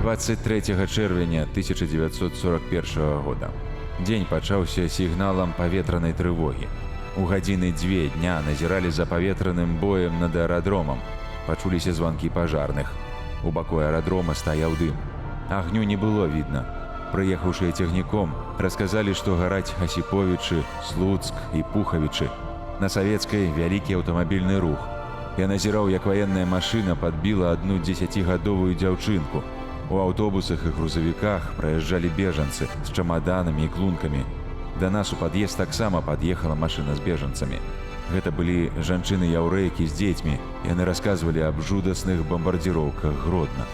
23 чэрвеня 1941 года. Дзень пачаўся сігналам паветранай трывогі. У гадзіны 2 дня назіралі за паветраным боем над аэрадромам. Пачуліся званкі пажарных. У баку аэрадрома стаяў дым. Агню не было відно. Прыехаўшыя цягніком расказалі, што гараць Асіповічы, Слуцк і Пухавічы. На Савецкай вялікі аўтамабільны рух. Я назіраў, як ваенная машына падбіла адну 10гадовую дзяўчынку. У аўтобусах і грузавіках праязджалі бежанцы з чамаданамі і клункамі. Да нас у пад'езд таксама пад'ехала машына з бежанцамі. Гэта былі жанчыны-яўрэйкі з дзецьмі. Яны расказвалі аб жудасных бамбардзіроўках Гродна.